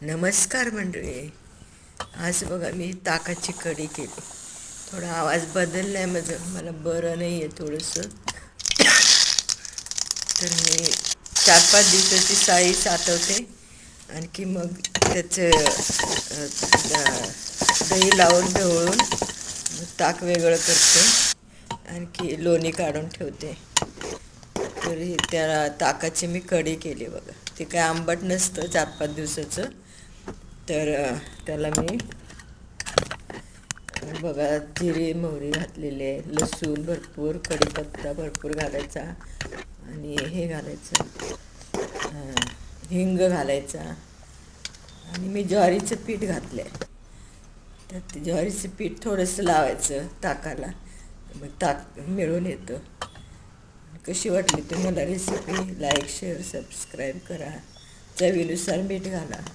नमस्कार मंडळी. आज बघा मी ताकाची कढी केली. थोडा आवाज बदलला आहे मला बरं नाही आहे थोडंसं. तर मी 4-5 दिवसाची साई साठवते. आणखी मग त्याचं दही लावून ढवळून ताक वेगळं करते. आणखी लोणी काढून ठेवते. तरी त्या ताकाची मी कढी केली बघा. ते काय आंबट नसतं 4-5 दिवसाचं. तर त्याला मी बघा जिरे मोहरी घातलेले आहे, लसूण भरपूर, कढीपत्ता भरपूर घालायचा आणि हे घालायचं, हिंग घालायचा. आणि मी ज्वारीचं पीठ घातलं आहे. त्यात ज्वारीचं पीठ थोडंसं लावायचं ताकाला, मग ताक मिळून येतं. कशी वाटली तुम्हाला रेसिपी? लाईक शेअर सबस्क्राईब करा. चवीनुसार मीठ घाला.